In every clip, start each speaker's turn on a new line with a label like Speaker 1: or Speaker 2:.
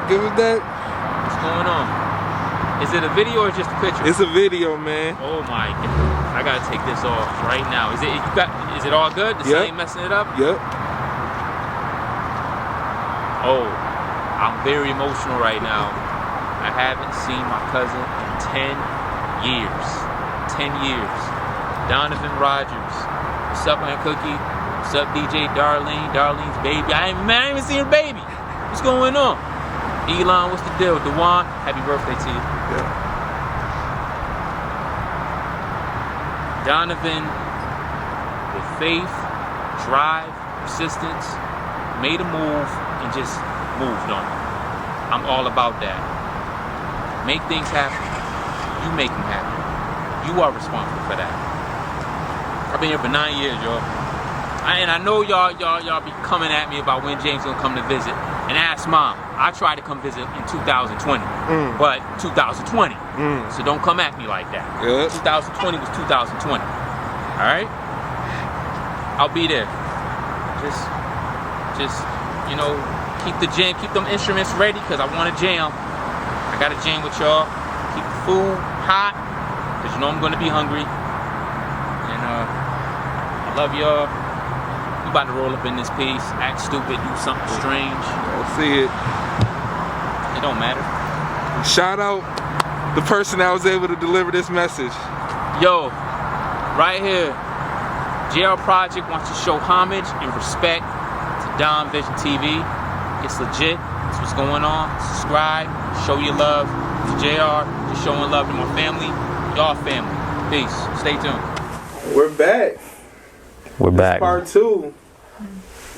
Speaker 1: Give us that.
Speaker 2: What's going on? Is it a video or just a picture?
Speaker 1: It's a video, man.
Speaker 2: Oh my God. I gotta take this off right now. Is it all good? The sun ain't messing it up?
Speaker 1: Yep.
Speaker 2: Oh, I'm very emotional right now. I haven't seen my cousin in 10 years. 10 years. Donovan Rogers. What's up, man, Cookie? What's up, DJ Darlene? Darlene's baby. I ain't even seen her baby. What's going on? Elon, what's the deal? Dewan, happy birthday to you.
Speaker 1: Yeah.
Speaker 2: Donovan, with faith, drive, persistence, made a move and just moved on. I'm all about that. Make things happen. You make them happen. You are responsible for that. I've been here for 9 years, y'all. And I know y'all be coming at me about when James gonna come to visit. And ask Mom. I tried to come visit in 2020, but 2020. So don't come at me like that. 2020 was 2020. All right? I'll be there. Just you know, keep them instruments ready because I want to jam. I got to jam with y'all. Keep the food hot because you know I'm gonna be hungry. And I love y'all. We about to roll up in this piece, act stupid, do something strange.
Speaker 1: I'll see it.
Speaker 2: It don't matter.
Speaker 1: Shout out the person that was able to deliver this message.
Speaker 2: Yo, right here, JR Project wants to show homage and respect to Donvision TV. It's legit. That's what's going on. Subscribe, show your love to JR, just showing love to my family, y'all family. Peace. Stay tuned.
Speaker 1: We're back.
Speaker 3: We're back.
Speaker 1: Part 2.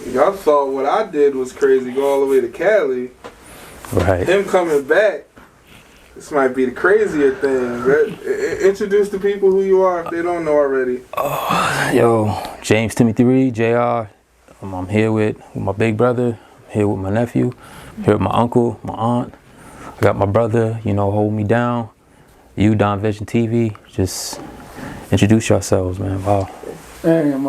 Speaker 1: Y'all thought what I did was crazy, go all the way to Cali.
Speaker 3: Right.
Speaker 1: Him coming back, this might be the crazier thing. Introduce the people who you are if they don't know already.
Speaker 3: Yo, James Timothy Reed, JR. I'm here with my big brother. I'm here with my nephew. I'm here with my uncle, my aunt. I got my brother, you know, holding me down. You, Donvision TV. Just introduce yourselves, man. Wow.
Speaker 4: Hey, I'm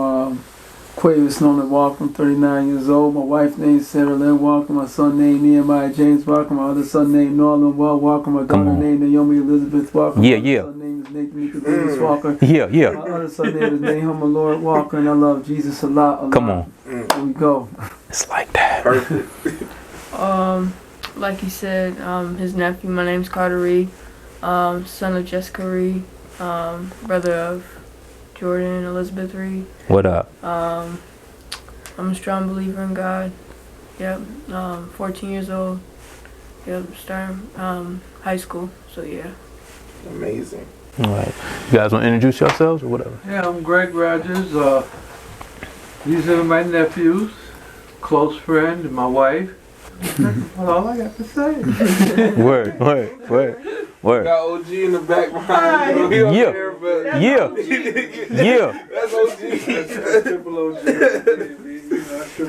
Speaker 4: Quavis Nolan Walker. I'm 39 years old. My wife named Sarah Lynn Walker. My son named Nehemiah James Walker. My other son named Norland Walker. My daughter named Naomi Elizabeth Walker.
Speaker 3: Yeah,
Speaker 4: my other son name is Nathan Nicodemus Walker.
Speaker 3: Yeah.
Speaker 4: My other son name is Nahum Lord Walker, and I love Jesus a lot.
Speaker 3: Come on.
Speaker 4: Here we go.
Speaker 3: It's like that.
Speaker 1: Perfect.
Speaker 5: Like he said, his nephew. My name's Carter Reed. Son of Jessica Reed. Brother of Jordan and Elizabeth Reed.
Speaker 3: What up?
Speaker 5: I'm a strong believer in God. Yep. 14 years old. Yep. Starting high school. So yeah.
Speaker 1: Amazing.
Speaker 3: All right. You guys want to introduce yourselves or whatever?
Speaker 4: Yeah, I'm Greg Rogers. These are my nephews, close friend, and my wife. That's all I got to say.
Speaker 3: Word.
Speaker 1: Got OG in the back behind you.
Speaker 3: Yeah.
Speaker 1: That's OG.
Speaker 4: That's triple OG.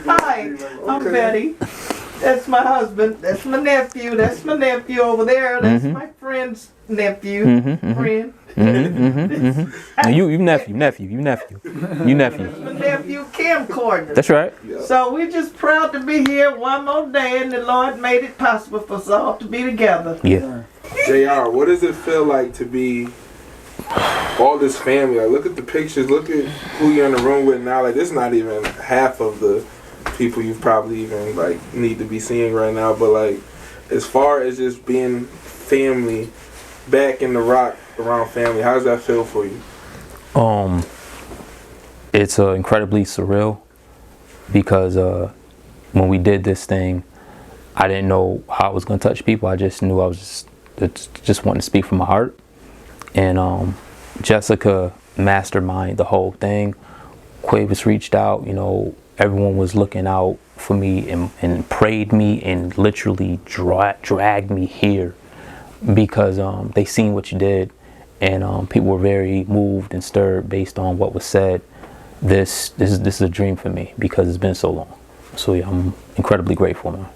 Speaker 6: Hi, I'm Betty. That's my husband. That's my nephew. That's my nephew over there. That's my friend's nephew. Friend.
Speaker 3: You nephew.
Speaker 6: My nephew camcorder.
Speaker 3: That's right.
Speaker 6: So we're just proud to be here one more day, and the Lord made it possible for us all to be together.
Speaker 3: Yeah.
Speaker 1: JR, what does it feel like to be all this family? Like, look at the pictures. Look at who you're in the room with now. Like, this is not even half of the people you probably even like need to be seeing right now. But like, as far as just being family, back in the ROC around family, how does that feel for you?
Speaker 3: It's incredibly surreal because when we did this thing, I didn't know how it was going to touch people. I just knew I was just wanting to speak from my heart. And Jessica masterminded the whole thing. Quavis reached out, you know, everyone was looking out for me and prayed me and literally dragged me here because they seen what you did, and people were very moved and stirred based on what was said. This is a dream for me because it's been so long. So yeah, I'm incredibly grateful, man.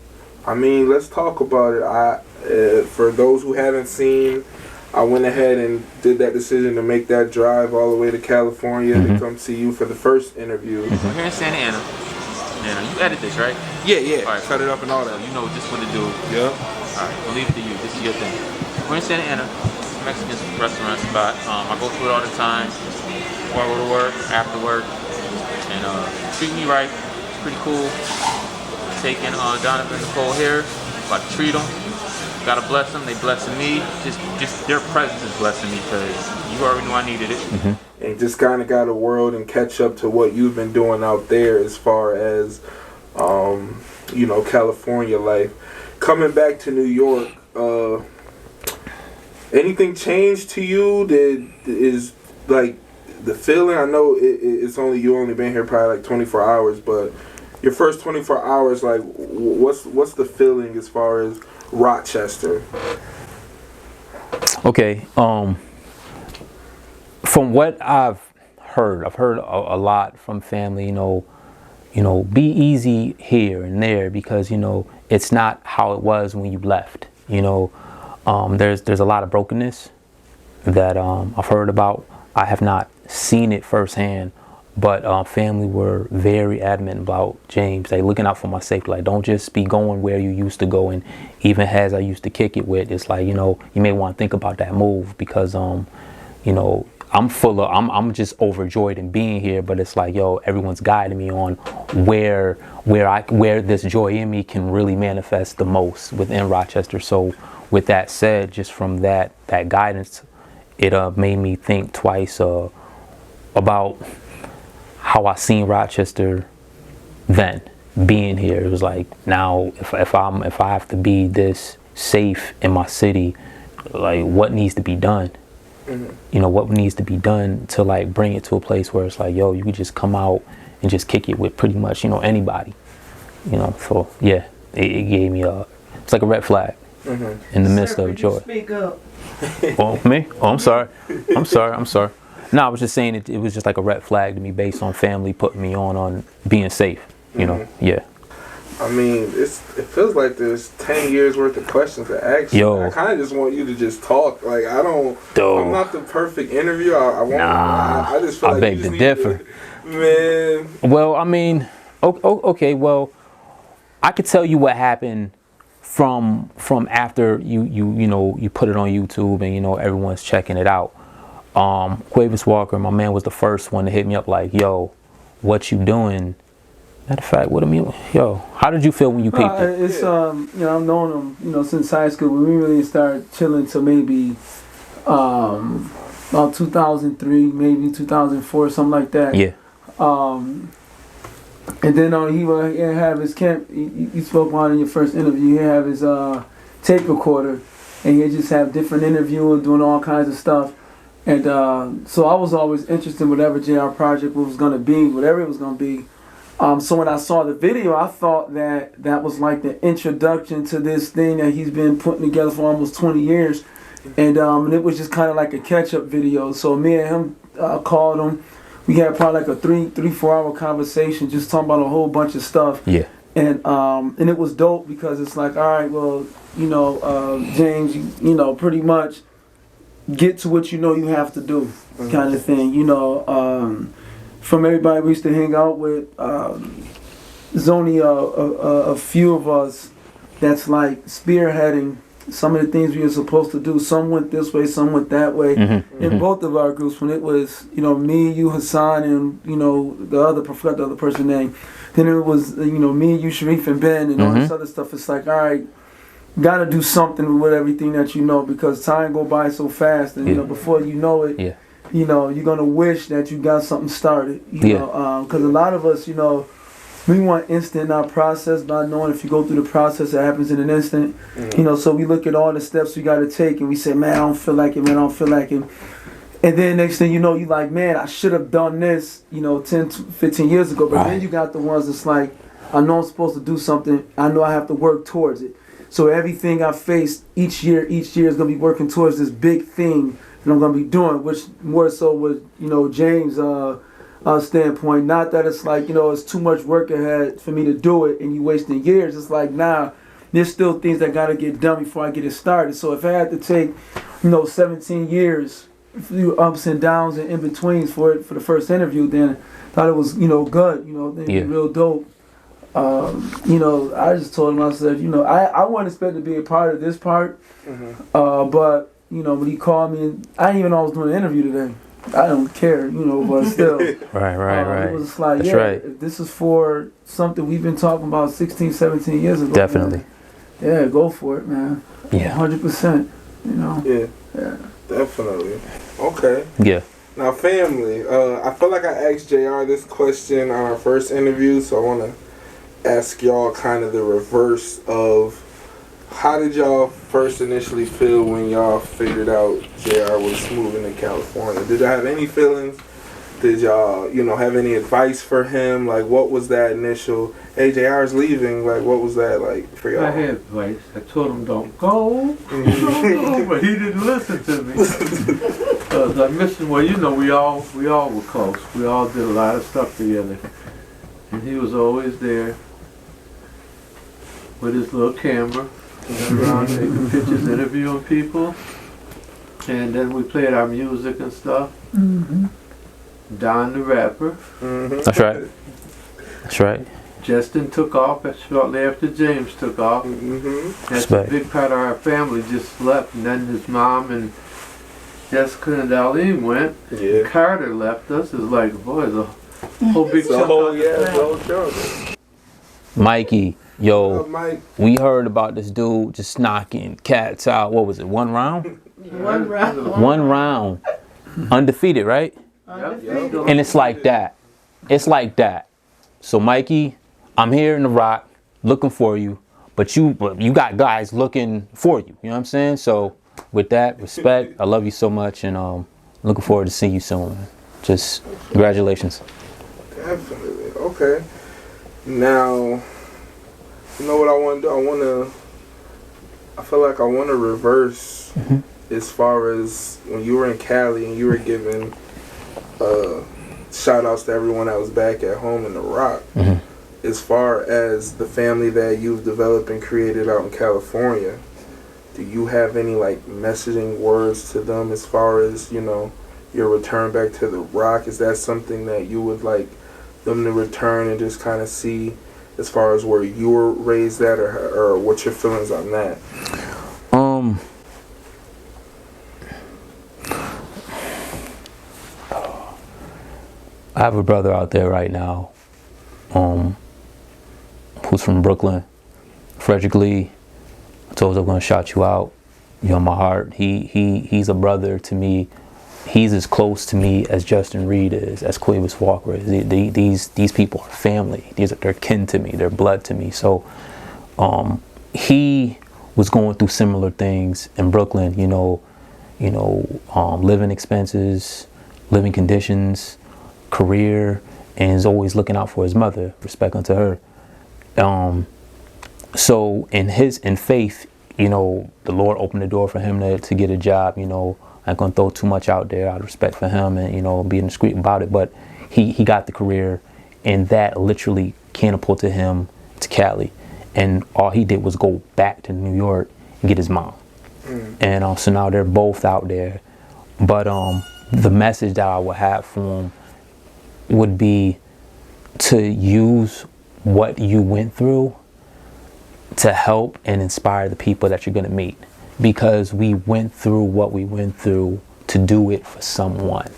Speaker 1: I mean, let's talk about it. For those who haven't seen, I went ahead and did that decision to make that drive all the way to California to come see you for the first interview.
Speaker 2: We're here in Santa Ana. You edit this, right?
Speaker 1: Yeah.
Speaker 2: All right,
Speaker 1: cut it up and all that.
Speaker 2: You know just what to do.
Speaker 1: Yeah.
Speaker 2: Alright, I'll leave it to you. This is your thing. We're in Santa Ana, Mexican restaurant spot. I go to it all the time. Before I go to work, after work. And treat me right. It's pretty cool. Taking Donovan and Nicole here. About to treat them. Gotta bless them. They blessing me. Just their presence is blessing me because you already know I needed it.
Speaker 1: Mm-hmm. And just kind of got a world and catch up to what you've been doing out there as far as, you know, California life. Coming back to New York, anything changed to you? Is like the feeling? I know it's only you only been here probably like 24 hours, but your first 24 hours, like what's the feeling as far as Rochester?
Speaker 3: Okay. From what I've heard a lot from family. You know, be easy here and there because you know it's not how it was when you left. You know, there's a lot of brokenness that I've heard about. I have not seen it firsthand, but family were very adamant about James, like looking out for my safety. Like, don't just be going where you used to go. And even as I used to kick it with, it's like, you know, you may want to think about that move because, you know, I'm just overjoyed in being here. But it's like, yo, everyone's guiding me on where this joy in me can really manifest the most within Rochester. So with that said, just from that guidance, it made me think twice about how I seen Rochester then being here. It was like, now if I have to be this safe in my city, like what needs to be done? Mm-hmm. You know, what needs to be done to like bring it to a place where it's like, yo, you could just come out and just kick it with pretty much, you know, anybody. You know, so yeah, it gave me it's like a red flag in the midst of joy.
Speaker 6: Speak up.
Speaker 3: Oh, me? Oh, I'm sorry. No, I was just saying it was just like a red flag to me based on family putting me on being safe, you know? Yeah.
Speaker 1: I mean, it feels like there's 10 years worth of questions to ask you.
Speaker 3: Yo.
Speaker 1: I kind of just want you to just talk. Like, I'm not the perfect interview. I just feel like
Speaker 3: beg to differ.
Speaker 1: Man.
Speaker 3: Well, I mean, okay, well, I could tell you what happened from after you put it on YouTube and, you know, everyone's checking it out. Quavis Walker, my man, was the first one to hit me up like, yo, what you doing? Matter of fact, how did you feel when you peeped it?
Speaker 4: It's, you know, I've known him, you know, since high school. When we really started chilling to maybe about 2003, maybe 2004, something like that.
Speaker 3: Yeah.
Speaker 4: And then he would have his camp. You spoke on in your first interview. He'd have his tape recorder, and he'd just have different interviewing, doing all kinds of stuff. And so I was always interested in whatever JR project was going to be, whatever it was going to be. So when I saw the video, I thought that was like the introduction to this thing that he's been putting together for almost 20 years. And it was just kind of like a catch-up video. So me and him called him. We had probably like a 3-4 hour conversation just talking about a whole bunch of stuff. Yeah. And it was dope because it's like, all right, well, you know, James, you know, pretty much get to what you know you have to do, kind of thing. You know, from everybody we used to hang out with, there's only a few of us that's like spearheading some of the things we were supposed to do. Some went this way, some went that way. In both of our groups, when it was, you know, me, you, Hassan, and, you know, the other person's name. Then it was, you know, me, you, Sharif, and Ben, and all this other stuff. It's like, all right, gotta do something with everything that you know, because time go by so fast, and you know, before you know it, you know, you're gonna wish that you got something started. You know, because a lot of us, you know, we want instant not process, not knowing if you go through the process, it happens in an instant. You know, so we look at all the steps we got to take, and we say, man, I don't feel like it, man, I don't feel like it. And then next thing you know, you like, man, I should have done this, you know, 10, 15 years ago. But then you got the ones that's like, I know I'm supposed to do something. I know I have to work towards it. So everything I face each year is going to be working towards this big thing that I'm going to be doing, which more so was, you know, James' standpoint. Not that it's like, you know, it's too much work ahead for me to do it and you wasting years. It's like, nah, there's still things that got to get done before I get it started. So if I had to take, you know, 17 years, a few ups and downs and in-betweens for the first interview, then I thought it was, you know, good, you know, real dope. You know, I just told him, I said, you know, I wasn't expecting to be a part of this part, but, you know, when he called me, I didn't even know I was doing an interview today. I don't care, you know, but still.
Speaker 3: Right.
Speaker 4: It was just like,
Speaker 3: That's
Speaker 4: yeah,
Speaker 3: right.
Speaker 4: if this is for something we've been talking about 16, 17 years ago.
Speaker 3: Definitely.
Speaker 4: Man, yeah, go for it, man.
Speaker 3: Yeah.
Speaker 4: 100%, you know.
Speaker 1: Yeah. Definitely. Okay.
Speaker 3: Yeah.
Speaker 1: Now, family, I feel like I asked JR this question on our first interview, so I want to ask y'all kind of the reverse of how did y'all first initially feel when y'all figured out JR was moving to California? Did y'all have any feelings? Did y'all, you know, have any advice for him? Like, what was that initial, hey, JR's leaving, like, what was that like for y'all?
Speaker 7: I had advice. I told him don't go, don't go, but he didn't listen to me. Because I missed him. Well, you know, we all were close. We all did a lot of stuff together. And he was always there with his little camera, around taking pictures, interviewing people. And then we played our music and stuff. Don the rapper.
Speaker 3: That's right. That's right.
Speaker 7: Justin took off shortly after James took off. That's a big part of our family just left. And then his mom and Jessica and Darlene went.
Speaker 1: Yeah.
Speaker 7: Carter left us. It's like, boy, it's a whole big chunk of the family.
Speaker 3: Mikey, yo,
Speaker 1: Mike.
Speaker 3: we heard about this dude just knocking cats out. What was it? 1 round?
Speaker 6: 1 round.
Speaker 3: 1 round. Undefeated, right? And it's like that. It's like that. So Mikey, I'm here in the ROC looking for you, but you got guys looking for you. You know what I'm saying? So with that respect, I love you so much, and looking forward to seeing you soon, man. Just congratulations.
Speaker 1: Definitely. Okay. Now, you know what I want to do? I feel like I want to reverse as far as when you were in Cali and you were giving shout outs to everyone that was back at home in the ROC. As far as the family that you've developed and created out in California, do you have any like messaging words to them as far as, you know, your return back to the ROC? Is that something that you would like them to return and just kind of see as far as where you were raised at, or what's your feelings on that?
Speaker 3: I have a brother out there right now, who's from Brooklyn, Frederick Lee. I told him I'm gonna shout you out. You're on my heart. He's a brother to me. He's as close to me as Justin Reed is, as Cuevas Walker is. These people are family. They're kin to me. They're blood to me. So he was going through similar things in Brooklyn. Living expenses, living conditions, career, and is always looking out for his mother. Respect unto her. So in faith, the Lord opened the door for him to get a job. I'm not gonna throw too much out there out of respect for him and being discreet about it, but he got the career, and that literally catapulted him to Cali, and all he did was go back to New York and get his mom. And so now they're both out there, but the message that I would have for him would be to use what you went through to help and inspire the people that you're going to meet, because we went through what we went through to do it for someone,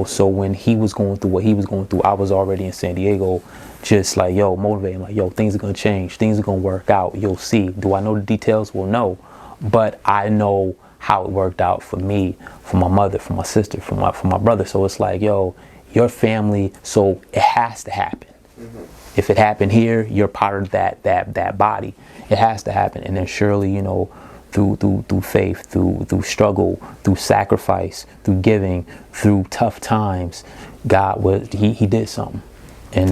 Speaker 3: so when he was going through what he was going through, I was already in San Diego, just like, motivating, like, things are going to change, things are going to work out, you'll see. Do I know the details? Well, no, but I know how it worked out for me, for my mother, for my sister, for my brother. So it's like, your family, so it has to happen. If it happened here, you're part of that body. It has to happen. And then surely, through faith, through struggle, through sacrifice, through giving, through tough times, God he did something. And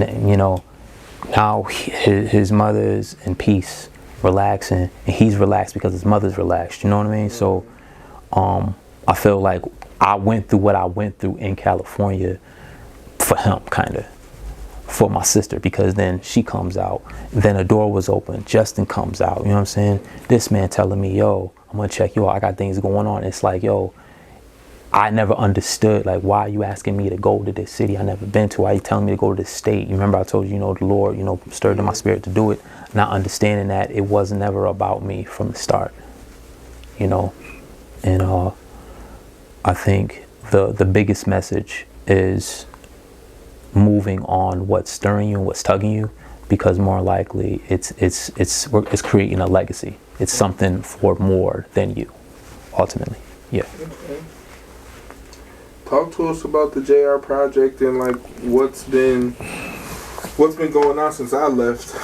Speaker 3: now his mother is in peace, relaxing, and he's relaxed because his mother's relaxed. You know what I mean? So I feel like I went through what I went through in California for him, kind of, for my sister, because then she comes out, then a door was open, Justin comes out, you know what I'm saying? This man telling me, I'm gonna check you out, I got things going on. It's like, I never understood, like, why are you asking me to go to this city I never been to? Why are you telling me to go to this state? You remember I told you, the Lord, stirred in my spirit to do it. Not understanding that it was never about me from the start, And I think the biggest message is moving on what's stirring you and what's tugging you, because more likely it's creating a legacy. It's something for more than you, ultimately. Yeah.
Speaker 1: Okay. Talk to us about the JR project and like what's been going on since I left.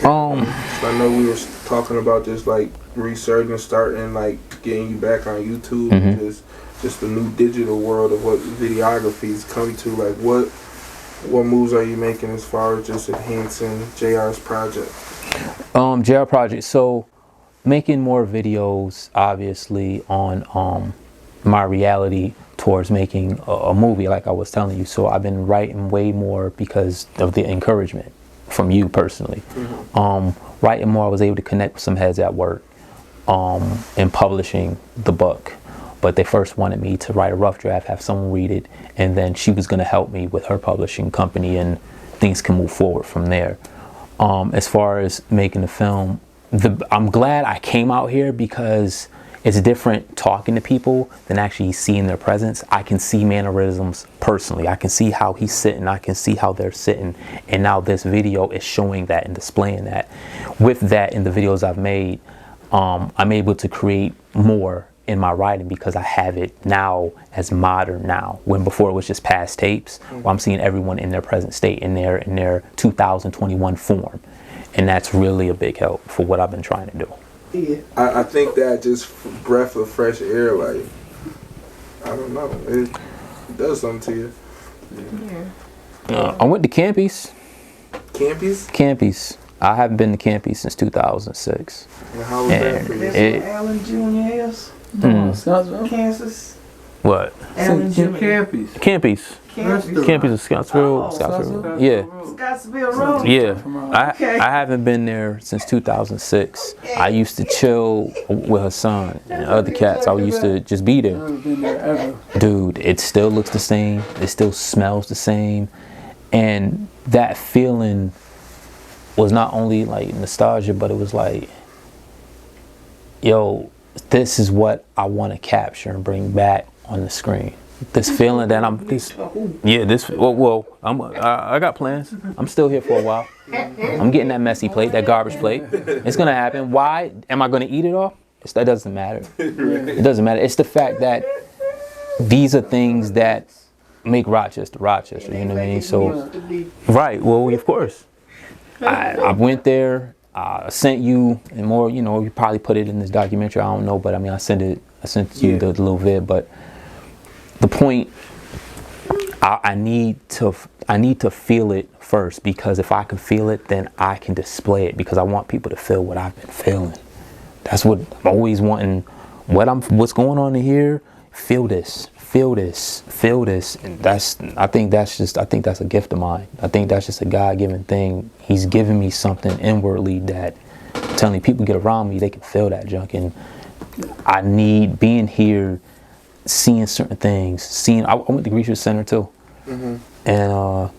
Speaker 1: I know we were talking about just like resurging, starting like getting you back on YouTube, and just the new digital world of what videography's come to. Like what moves are you making as far as just enhancing JR's project?
Speaker 3: JR project. So making more videos, obviously, on my reality towards making a movie, like I was telling you. So I've been writing way more because of the encouragement from you personally. Writing more, I was able to connect with some heads at work in publishing the book. But they first wanted me to write a rough draft, have someone read it, and then she was going to help me with her publishing company, and things can move forward from there. As far as making the film, I'm glad I came out here because it's different talking to people than actually seeing their presence. I can see mannerisms personally. I can see how he's sitting. I can see how they're sitting. And now this video is showing that and displaying that. With that, in the videos I've made, I'm able to create more in my writing because I have it now as modern now, when before it was just past tapes. Where I'm seeing everyone in their present state, in their 2021 form. And that's really a big help for what I've been trying to do.
Speaker 1: Yeah. I think that just breath of fresh air, like, I don't know, it does something to you.
Speaker 5: Yeah.
Speaker 3: I went to Campies.
Speaker 1: Campies?
Speaker 3: Campies. I haven't been to Campies since 2006.
Speaker 1: And how was that for you?
Speaker 6: That's where Alan Jr. is. Kansas.
Speaker 3: What?
Speaker 6: Alan Jr.
Speaker 7: Campies.
Speaker 3: Campies. Campies of Scottsville.
Speaker 6: Oh.
Speaker 3: Scottsville. Yeah.
Speaker 6: Scottsville Road.
Speaker 3: Yeah.
Speaker 6: Okay.
Speaker 3: I haven't been there since 2006. I used to chill with her son and other cats. I used to just be there.
Speaker 4: I've been there ever.
Speaker 3: Dude, it still looks the same. It still smells the same. And that feeling was not only like nostalgia, but it was like, yo, this is what I want to capture and bring back on the screen. This feeling that I got plans. I'm still here for a while. I'm getting that messy plate, that garbage plate. It's gonna happen. Why? Am I gonna eat it all? That doesn't matter. It doesn't matter. It's the fact that these are things that make Rochester, you know what I mean? So, right, well, of course. I went there, I sent you, and more, you probably put it in this documentary, I don't know, but I mean, I sent you the little vid, but the point, I need to feel it first, because if I can feel it, then I can display it, because I want people to feel what I've been feeling. That's what I'm always wanting. What's going on in here? Feel this, and I think that's a gift of mine. I think that's just a God-given thing. He's giving me something inwardly that, I'm telling you, people get around me, they can feel that junk, and I need being here, seeing certain things. I went to Research Center too, and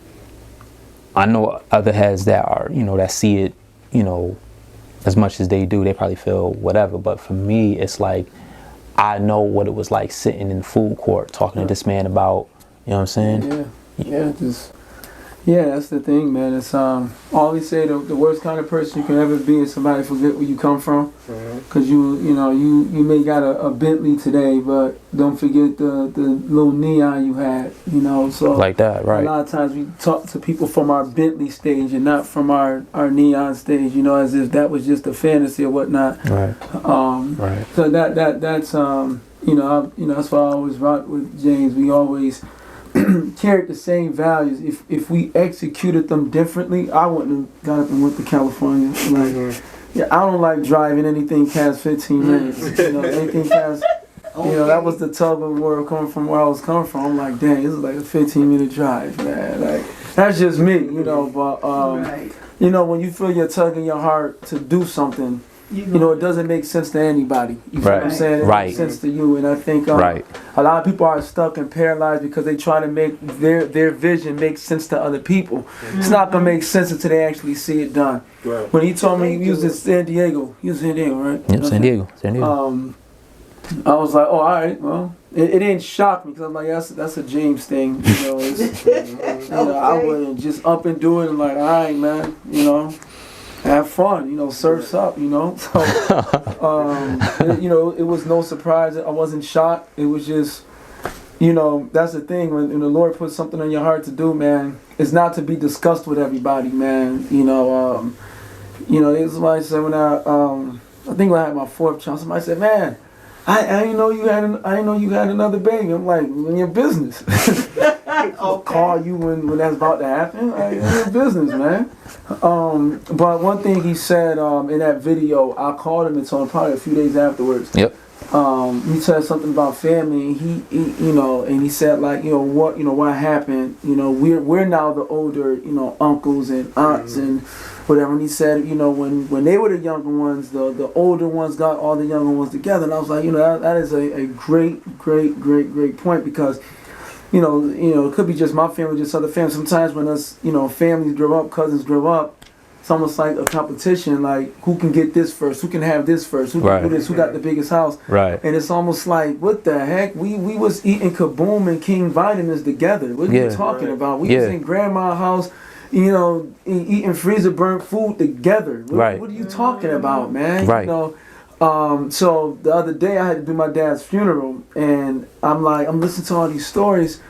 Speaker 3: I know other heads that are, that see it, as much as they do, they probably feel whatever. But for me, it's like, I know what it was like sitting in the food court talking to this man about, you know what I'm saying?
Speaker 4: Yeah, that's the thing, man. It's always say the worst kind of person you can ever be is somebody forget where you come from, because you may got a Bentley today, but don't forget the little neon you had, so
Speaker 3: like that, right?
Speaker 4: A lot of times we talk to people from our Bentley stage and not from our neon stage, as if that was just a fantasy or whatnot.
Speaker 3: Right. Right.
Speaker 4: So that's that's why I always rock with James. We always carried the same values. If we executed them differently, I wouldn't have got up and went to California. Yeah, I don't like driving anything past 15 minutes. Anything past, that was the tug of war coming from where I was coming from. I'm like, dang, this is like a 15-minute drive, man. Like, that's just me, but when you feel your tug in your heart to do something, you know, it doesn't make sense to anybody. You know what I'm saying? It
Speaker 3: Right.
Speaker 4: makes sense to you. And I think a lot of people are stuck and paralyzed because they try to make their vision make sense to other people. It's not going to make sense until they actually see it done.
Speaker 1: Right.
Speaker 4: When he told me he was in San Diego, right?
Speaker 3: Yep, San Diego.
Speaker 4: I was like, oh, all right, well, it didn't shock me because I'm like, that's a James thing, you know. You know, I wouldn't just up and do it and like, all right, man, you know, have fun, you know, surf's up, you know. So, you know, it was no surprise. I wasn't shocked. It was just, you know, that's the thing when the Lord puts something on your heart to do, man. It's not to be discussed with everybody, man. You know, somebody said when I think when I had my 4th child, somebody said, man, I didn't know you had another baby. I'm like, in your business. I'll call you when that's about to happen. Like, in your business, man. But one thing he said in that video, I called him and told him probably a few days afterwards.
Speaker 3: Yep.
Speaker 4: He said something about family. He you know, and he said like, what happened. You know, we're now the older, you know, uncles and aunts and whatever. And he said, you know, when they were the younger ones, the older ones got all the younger ones together. And I was like, you know, that is a great point because, you know, it could be just my family, just other families. Sometimes when us, you know, families grow up, cousins grow up, it's almost like a competition, like who can get this first, who can have this first, who can do this, who got the biggest house.
Speaker 3: Right.
Speaker 4: And it's almost like, what the heck? We was eating Kaboom and King Vitamins together. What are you talking about? We was in grandma's house, you know, eating freezer burnt food together. What are you talking about, man?
Speaker 3: Right.
Speaker 4: You know, so the other day I had to do my dad's funeral, and I'm listening to all these stories,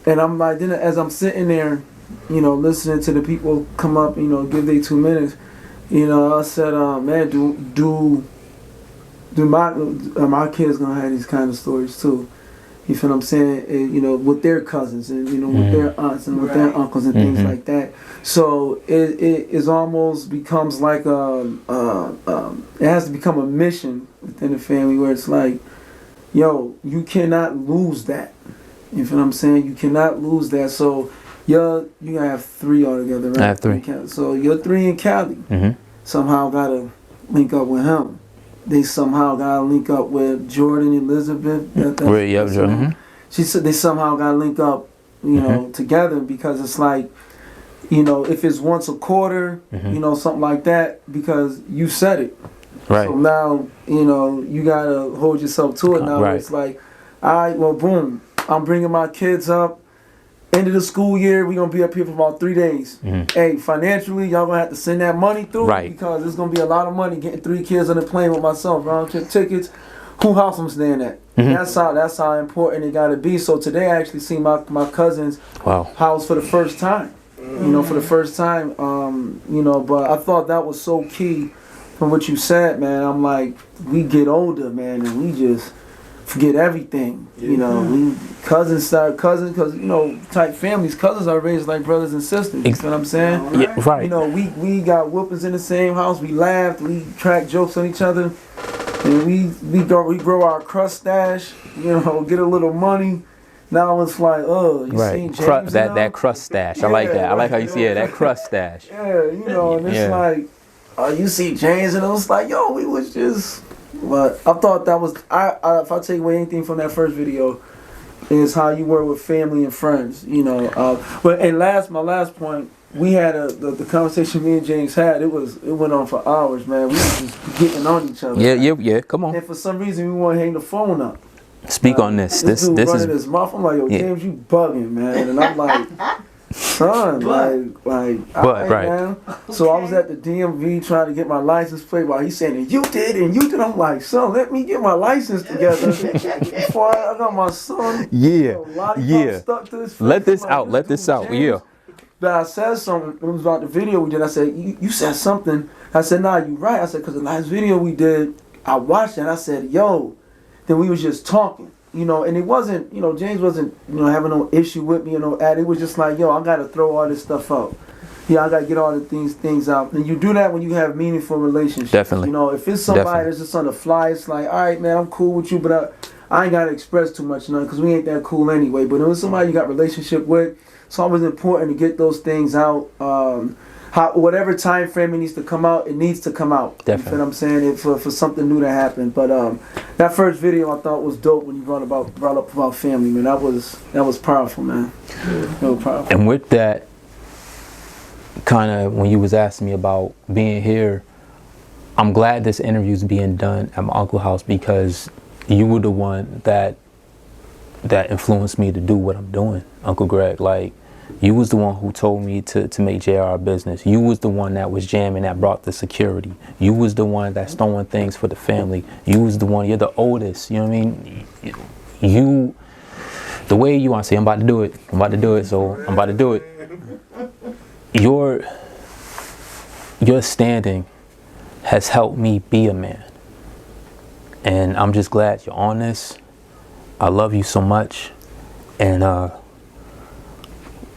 Speaker 4: and I'm like, then as I'm sitting there, you know, listening to the people come up, you know, give their 2 minutes, you know, I said, man, do my kids gonna have these kind of stories too? You feel what I'm saying? You know, with their cousins and, you know, with their aunts and with their uncles and things like that. So it is almost becomes like it has to become a mission within the family where it's like, yo, you cannot lose that. You feel what I'm saying? You cannot lose that. So you have 3 altogether, right?
Speaker 3: I have 3.
Speaker 4: So your 3 in Cali somehow gotta link up with him. They somehow gotta link up with Jordan, Elizabeth. She said they somehow gotta link up, you know, together because it's like, you know, if it's once a quarter, you know, something like that, because you said it. Right. So now, you know, you gotta hold yourself to it now. Right. It's like, all right, well, boom, I'm bringing my kids up. End of the school year, we're going to be up here for about 3 days. Hey, financially, y'all going to have to send that money through because it's going to be a lot of money getting 3 kids on the plane with myself, round trip tickets, who house I'm staying at. That's how important it got to be. So today I actually see my cousin's house for the first time. You know, for the first time, you know, but I thought that was so key from what you said, man. I'm like, we get older, man, and we just forget everything. You know, we cousins, because, you know, type families, cousins are raised like brothers and sisters. You know what I'm saying?
Speaker 3: Yeah, right.
Speaker 4: You know, we got whoopings in the same house. We laughed. We cracked jokes on each other. And we grow our crust stash. You know, get a little money. Now it's like, you seen James
Speaker 3: that crust stash. I like that. I like how you see that crust stash.
Speaker 4: Yeah, you know, and it's like, you see James, and it was like, yo, we was just. But I thought that was, if I take away anything from that first video, is how you were with family and friends, you know. But my last point, we had the conversation me and James had. It went on for hours, man. We were just getting on each other.
Speaker 3: Yeah. Come on.
Speaker 4: And for some reason, we want to hang the phone up.
Speaker 3: Speak on this. This
Speaker 4: dude running
Speaker 3: is
Speaker 4: his mouth. I'm like, yo, James, you bugging, man. And I'm like, son, like, man. So I was at the DMV trying to get my license plate while he's saying, and you did. I'm like, son, let me get my license together before I got my son. Stuck to his face.
Speaker 3: Let this out. James. Yeah.
Speaker 4: But I said something. It was about the video we did. I said, you said something. I said, nah, you right. I said, because the last video we did, I watched it and I said, yo. Then we was just talking. You know, and it wasn't, you know, James wasn't, you know, having no issue with me, you know, it was just like, yo, I got to throw all this stuff out. Yeah, I got to get all the things out. And you do that when you have meaningful relationships.
Speaker 3: Definitely.
Speaker 4: You know, if it's somebody that's just on the fly, it's like, all right, man, I'm cool with you, but I ain't got to express too much, you know, because we ain't that cool anyway. But it was somebody you got relationship with, it's always important to get those things out. whatever time frame it needs to come out, it needs to come out.
Speaker 3: Definitely.
Speaker 4: You feel what I'm saying? For something new to happen. But that first video I thought was dope when you brought up about family, man. That was powerful, man. That was powerful.
Speaker 3: And with that, kind of when you was asking me about being here, I'm glad this interview's being done at my uncle's house because you were the one that influenced me to do what I'm doing, Uncle Greg. Like, you was the one who told me to make JR a business. You was the one that was jamming, that brought the security. You was the one that's throwing things for the family. You was the one, you're the oldest, you know what I mean? You, the way you want to say, I'm about to do it, so I'm about to do it. Your standing has helped me be a man. And I'm just glad you're on this. I love you so much. And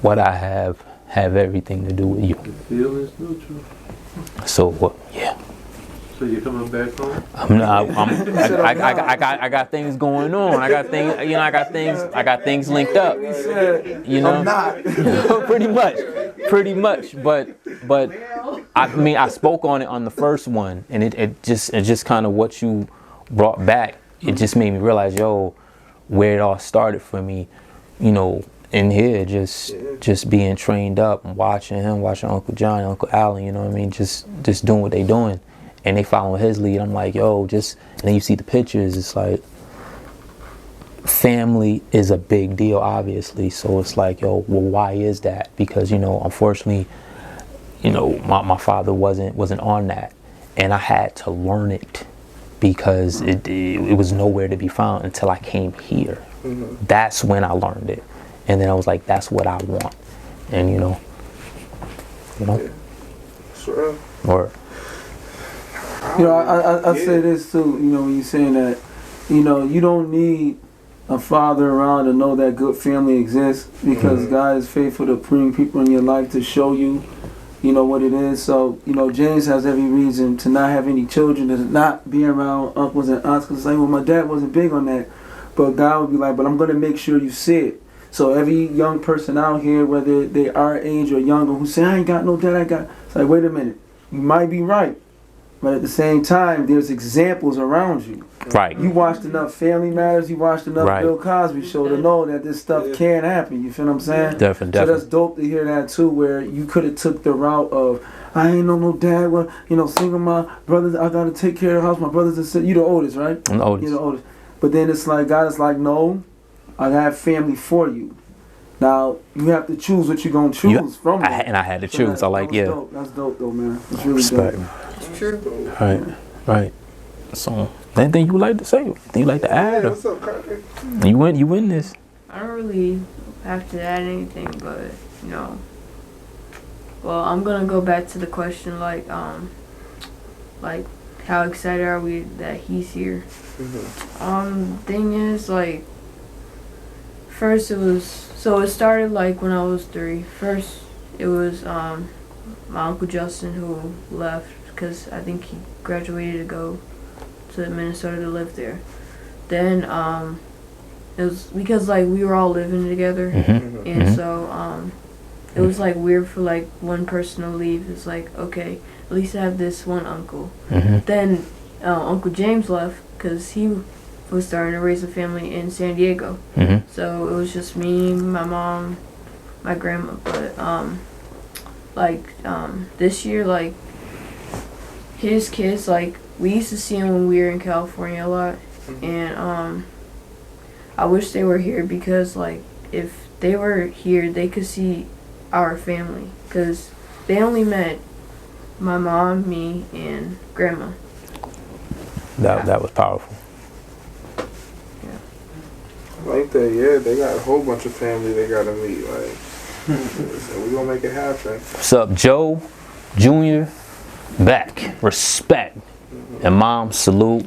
Speaker 3: what I have everything to do with you.
Speaker 7: The feeling's neutral.
Speaker 3: So yeah.
Speaker 7: So you're coming back home?
Speaker 3: I got things going on. I got things linked up. You know, pretty much. But I mean, I spoke on it on the first one, and it just kind of what you brought back. It just made me realize, where it all started for me. You know, in here, just being trained up and watching Uncle John, Uncle Allen. You know what I mean? Just doing what they doing. And they following his lead. I'm like, and then you see the pictures, it's like, family is a big deal, obviously. So it's like, well, why is that? Because, unfortunately, my father wasn't on that. And I had to learn it because it was nowhere to be found until I came here. Mm-hmm. That's when I learned it. And then I was like, that's what I want. And,
Speaker 1: Yeah. Sure.
Speaker 3: Or...
Speaker 4: I say this too, when you're saying that, you don't need a father around to know that good family exists because God is faithful to bring people in your life to show you, what it is. So, James has every reason to not have any children, to not be around uncles and aunts. Because it's like, well, my dad wasn't big on that. But God would be like, but I'm going to make sure you see it. So every young person out here, whether they are age or younger, who say, I ain't got no dad, it's like, wait a minute, you might be right. But at the same time, there's examples around you.
Speaker 3: Right.
Speaker 4: You watched enough Family Matters, you watched enough Bill Cosby show to know that this stuff can happen. You feel what I'm saying?
Speaker 3: Definitely.
Speaker 4: So that's dope to hear that too, where you could have took the route of, I ain't no dad, well, single my brothers, I gotta take care of the house, my brothers and sisters. You the oldest, right?
Speaker 3: I'm the oldest.
Speaker 4: You're the oldest. But then it's like, God is like, no, I have family for you. Now, you have to choose what you're going to choose from it.
Speaker 3: And I had to choose.
Speaker 4: Dope. That's dope though, man. It's really
Speaker 3: respect.
Speaker 4: Dope.
Speaker 5: It's true.
Speaker 3: Right. So, anything you would like to say? Anything you like to add?
Speaker 1: What's up, Carter?
Speaker 3: You win this.
Speaker 5: I don't really have to add anything, but, well, I'm going to go back to the question, like, how excited are we that he's here? Mm-hmm. Thing is, like, first it started like when I was 3. First it was my Uncle Justin who left because I think he graduated to go to Minnesota to live there. Then it was because like we were all living together, and so it was like weird for like one person to leave. It's like, okay, at least I have this one uncle. Then Uncle James left because he was starting to raise a family in San Diego. So it was just me, my mom, my grandma. But this year, like his kids, like we used to see them when we were in California a lot, and I wish they were here because like if they were here, they could see our family because they only met my mom, me, and grandma.
Speaker 3: That was powerful.
Speaker 1: Like that, yeah, they got a whole bunch of family they gotta meet. Like, so we gonna make it happen.
Speaker 3: What's up, Joe Jr. Back, respect, and Mom, salute.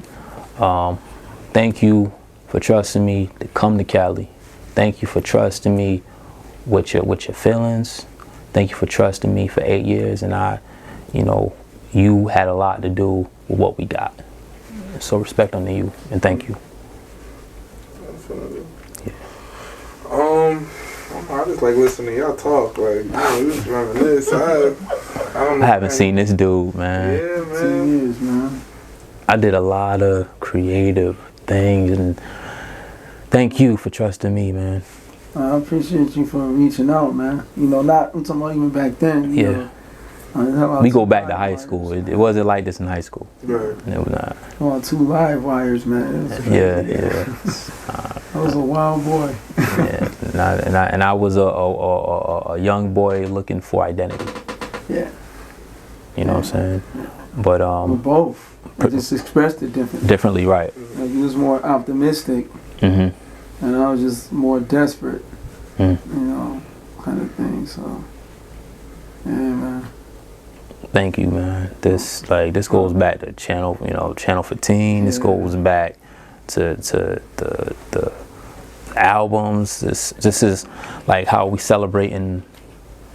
Speaker 3: Thank you for trusting me to come to Cali. Thank you for trusting me with your feelings. Thank you for trusting me for 8 years, and you had a lot to do with what we got. So respect unto you, and thank you.
Speaker 1: I just like listening to y'all talk. Like, we just reminisce.
Speaker 3: I haven't seen this dude, man.
Speaker 1: Yeah,
Speaker 4: 10
Speaker 1: man.
Speaker 4: years, man.
Speaker 3: I did a lot of creative things, and thank you for trusting me, man.
Speaker 4: I appreciate you for reaching out, man. You know, not I'm talking about even back then. You
Speaker 3: Yeah.
Speaker 4: know,
Speaker 3: We go back to high school. It wasn't like this in high school.
Speaker 1: Right.
Speaker 3: It was not.
Speaker 4: Oh, 2 live wires, man. It was
Speaker 3: Yeah,
Speaker 4: crazy.
Speaker 3: yeah.
Speaker 4: I was a wild boy.
Speaker 3: Yeah, and I was a young boy looking for identity.
Speaker 4: Yeah.
Speaker 3: You know what I'm saying? But
Speaker 4: We're both. I just expressed it differently.
Speaker 3: differently, right?
Speaker 4: Like, you was more optimistic,
Speaker 3: Mm-hmm.
Speaker 4: and I was just more desperate.
Speaker 3: Mm.
Speaker 4: You know, kind of thing. So, yeah, man.
Speaker 3: Thank you, man. This goes back to channel 15. This
Speaker 4: Yeah.
Speaker 3: goes back to the albums. This is like how we celebrating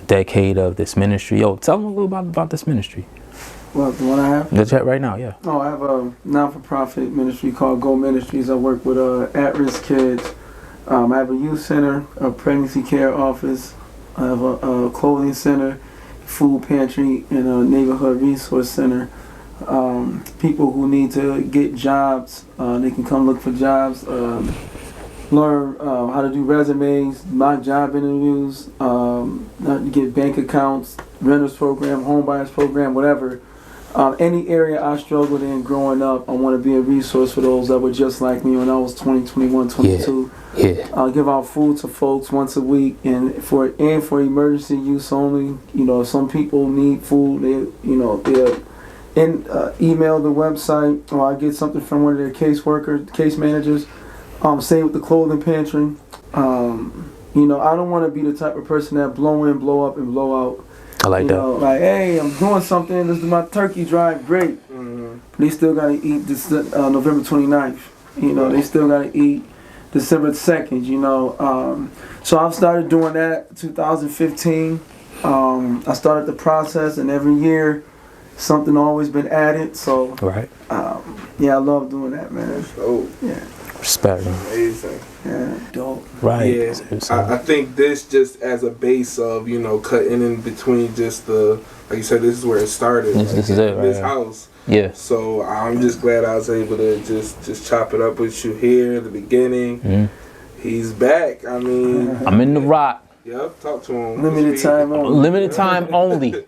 Speaker 3: decade of this ministry. Yo, tell them a little about this ministry.
Speaker 4: Well, the one I have.
Speaker 3: The chat right now, yeah.
Speaker 4: Oh, I have a non-for-profit ministry called Go Ministries. I work with at-risk kids. I have a youth center, a pregnancy care office. I have a clothing center, food pantry, and a neighborhood resource center. People who need to get jobs, they can come look for jobs, learn how to do resumes, mock job interviews, get bank accounts, renters program, home buyers program, whatever. Any area I struggled in growing up, I want to be a resource for those that were just like me when I was 20, 21, 22.
Speaker 3: Yeah.
Speaker 4: I'll give out food to folks once a week, and for emergency use only. You know, if some people need food, they'll email the website, or I get something from one of their case managers. Same with the clothing pantry. You know, I don't want to be the type of person that blow in, blow up, and blow out.
Speaker 3: I like
Speaker 4: You
Speaker 3: that.
Speaker 4: know, like, hey, I'm doing something. This is my turkey drive. Great.
Speaker 1: Mm-hmm.
Speaker 4: They still got to eat this November 29th. You know, they still got to eat December 2nd, you know. So I've started doing that 2015. I started the process, and every year something always been added. So,
Speaker 3: Right.
Speaker 4: yeah, I love doing that, man.
Speaker 1: Oh,
Speaker 4: Yeah,
Speaker 3: Respect.
Speaker 1: amazing.
Speaker 4: yeah, dope.
Speaker 3: Right.
Speaker 1: Yeah, I think this just as a base of, you know, cutting in between just the, like you said, this is where it started.
Speaker 3: This is it, right
Speaker 1: This
Speaker 3: here.
Speaker 1: house.
Speaker 3: Yeah.
Speaker 1: So I'm just glad I was able to just chop it up with you here at the beginning.
Speaker 3: Mhm.
Speaker 1: He's back. I mean,
Speaker 3: I'm in the rock.
Speaker 1: yep, talk to him.
Speaker 4: Limited time only.
Speaker 3: Limited time only.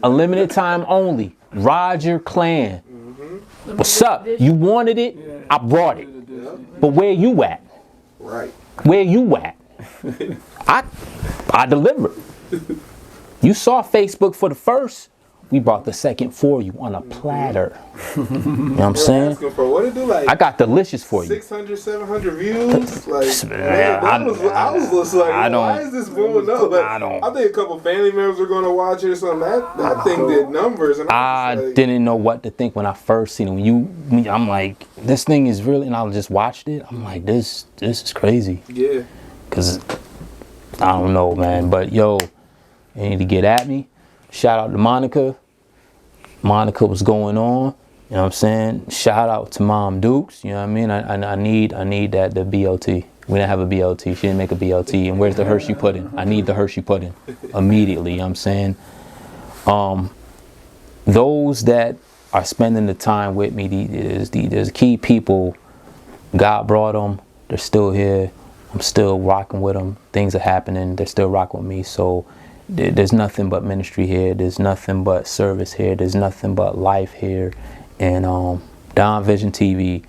Speaker 3: A limited time only. Roger Clan. What's up? You wanted it? I brought it. But where you at?
Speaker 1: Right.
Speaker 3: Where you at? I delivered. You saw Facebook for the first. We brought the second for you on a platter. You know what I'm saying?
Speaker 1: Asking for what it do, like
Speaker 3: I got delicious for you.
Speaker 1: 600, 700 views. Like,
Speaker 3: Man,
Speaker 1: I was just like,
Speaker 3: I don't-
Speaker 1: why is this blowing up? Like,
Speaker 3: I don't-
Speaker 1: I think a couple family members are gonna watch it or something. That thing did numbers. And
Speaker 3: I
Speaker 1: was like,
Speaker 3: didn't know what to think when I first seen it. I'm like, this thing is really, and I just watched it. I'm like, this is crazy.
Speaker 1: Yeah.
Speaker 3: Cause I don't know, man. But yo, you need to get at me. Shout out to Monica. Monica, what's going on? You know what I'm saying? Shout out to Mom Dukes. You know what I mean? I need that the BLT. We didn't have a BLT. She didn't make a BLT. And where's the Hershey pudding? I need the Hershey pudding immediately. You know what I'm saying? Those that are spending the time with me, there's key people. God brought them. They're still here. I'm still rocking with them. Things are happening. They're still rocking with me. So there's nothing but ministry here. There's nothing but service here. There's nothing but life here. And Donvision TV,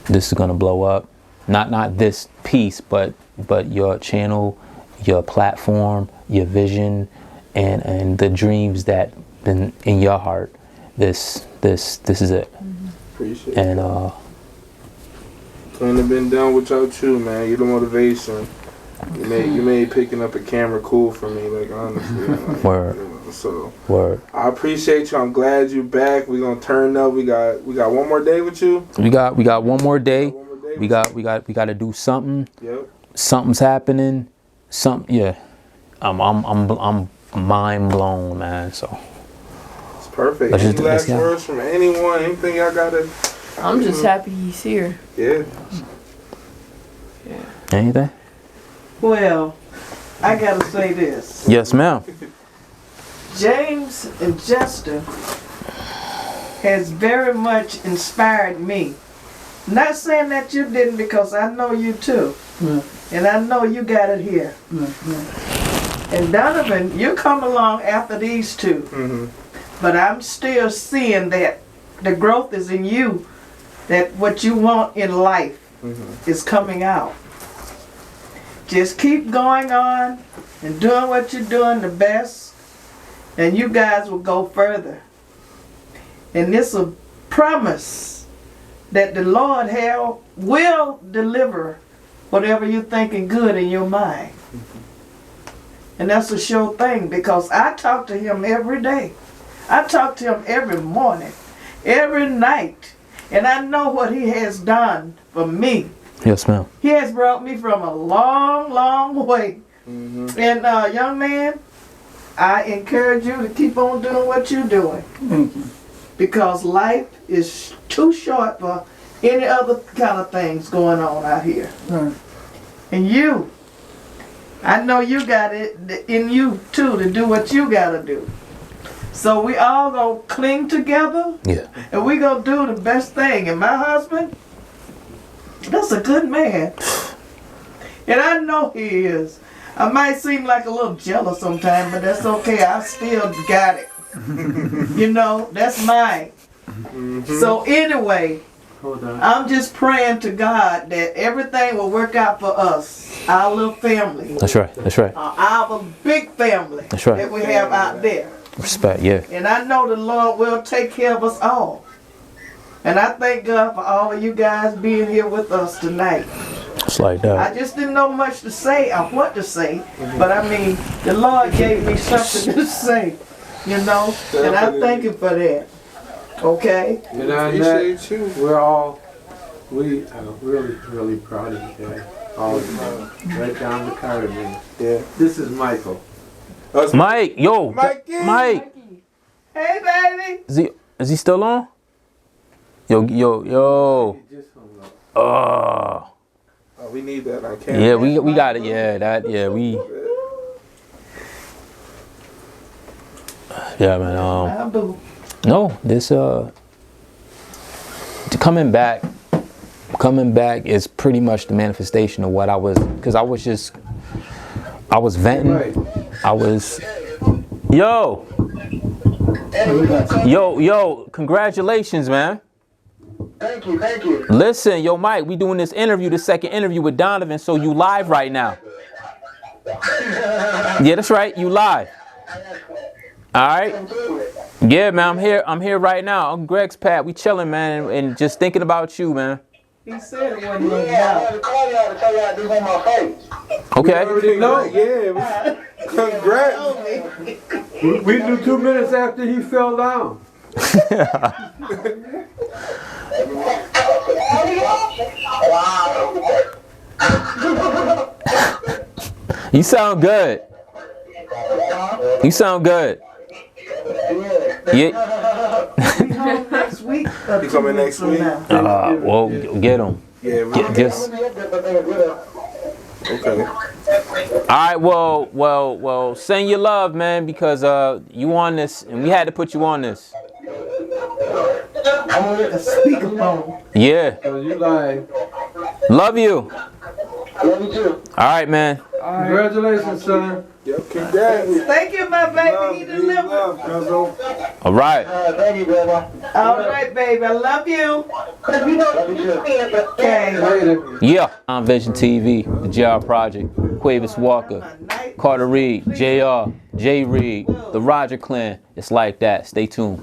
Speaker 3: this is gonna blow up. Not this piece, but your channel, your platform, your vision, and the dreams that been in your heart. This is it.
Speaker 1: Appreciate it.
Speaker 3: And
Speaker 1: Couldn't have been done without you, man. You're the motivation. You made picking up a camera cool for me, like, honestly. Like,
Speaker 3: Word.
Speaker 1: you know, so
Speaker 3: word.
Speaker 1: I appreciate you. I'm glad you're back. We're gonna turn up. We got one more day with you.
Speaker 3: We got one more day.
Speaker 1: One more day
Speaker 3: We got to do something.
Speaker 1: Yep.
Speaker 3: Something's happening. Yeah. I'm mind blown, man. So
Speaker 1: It's perfect.
Speaker 3: Let's
Speaker 1: Any
Speaker 3: just-
Speaker 1: last
Speaker 3: let's go.
Speaker 1: words from anyone? Anything y'all gotta?
Speaker 5: I'm just happy he's here.
Speaker 1: Yeah.
Speaker 3: anything?
Speaker 6: Well, I gotta say this.
Speaker 3: Yes, ma'am.
Speaker 6: James and Jester has very much inspired me. Not saying that you didn't, because I know you too. And I know you got it here. And Donovan, you come along after these two. But I'm still seeing that the growth is in you, that what you want in life is coming out. Just keep going on and doing what you're doing the best, and you guys will go further. And this is a promise that the Lord will deliver whatever you're thinking good in your mind. And that's a sure thing, because I talk to him every day. I talk to him every morning, every night. And I know what he has done for me.
Speaker 3: Yes, ma'am.
Speaker 6: He has brought me from a long, long way. And young man, I encourage you to keep on doing what you're doing.
Speaker 4: Thank you.
Speaker 6: Because life is too short for any other kind of things going on out here.
Speaker 4: Right.
Speaker 6: And you, I know you got it in you too to do what you got to do. So we all gonna cling together.
Speaker 3: Yeah.
Speaker 6: And we gonna do the best thing. And my husband, that's a good man. And I know he is. I might seem like a little jealous sometimes, but that's okay. I still got it. You know, that's mine. So anyway, I'm just praying to God that everything will work out for us, our little family.
Speaker 3: That's right. That's right.
Speaker 6: Our big family.
Speaker 3: That's right.
Speaker 6: That we have out there.
Speaker 3: Respect, yeah.
Speaker 6: And I know the Lord will take care of us all. And I thank God for all of you guys being here with us tonight.
Speaker 3: It's like that.
Speaker 6: I just didn't know much to say or what to say, but I mean, the Lord gave me something to say, you know, and I thank Him for that. Okay?
Speaker 7: And I appreciate you. We are really, really proud of you guys. All the time. Right down the corridor, man.
Speaker 1: Yeah.
Speaker 7: This is Michael.
Speaker 3: Mike, yo,
Speaker 1: Mikey.
Speaker 3: Mike.
Speaker 6: Hey, baby.
Speaker 3: Is he still on? Yo.
Speaker 7: He just hung up.
Speaker 1: Oh, we need that on camera.
Speaker 3: Yeah, we got it. Yeah, man. No, this coming back is pretty much the manifestation of what I was, because I was venting.
Speaker 7: Right.
Speaker 3: Yo, congratulations, man.
Speaker 8: Thank you.
Speaker 3: Listen, yo, Mike, we doing this interview, the second interview with Donovan, so you live right now. Yeah, that's right, you live. All right. Yeah, man, I'm here right now. I'm Greg's Pat. We chilling, man, and just thinking about you, man.
Speaker 6: He said it wasn't
Speaker 8: I had to call y'all to tell y'all this on my face.
Speaker 3: Okay.
Speaker 1: Already know. Yeah. Congrats.
Speaker 7: We do 2 minutes after he fell down.
Speaker 3: You sound good. You sound good. Yeah.
Speaker 6: next week.
Speaker 1: He coming next week?
Speaker 3: Well, get him.
Speaker 1: Yeah.
Speaker 3: Just.
Speaker 1: Okay.
Speaker 3: All right. Well. Send your love, man, because you on this, and we had to put you on this.
Speaker 6: I'm on the speakerphone.
Speaker 3: Yeah.
Speaker 7: So you live.
Speaker 3: Love you.
Speaker 8: Love you too.
Speaker 3: All right, man.
Speaker 7: Congratulations, son.
Speaker 1: Yep. Congrats.
Speaker 6: Thank you, my baby. He delivered.
Speaker 3: All right.
Speaker 8: Thank you, baby.
Speaker 6: All right, baby. I love you.
Speaker 8: Love you too.
Speaker 6: Okay.
Speaker 7: Later.
Speaker 3: Yeah. Donvision TV, the JR Project, Quavis Walker, Carter Reed, JR, J Reed, the Roger Clan. It's like that. Stay tuned.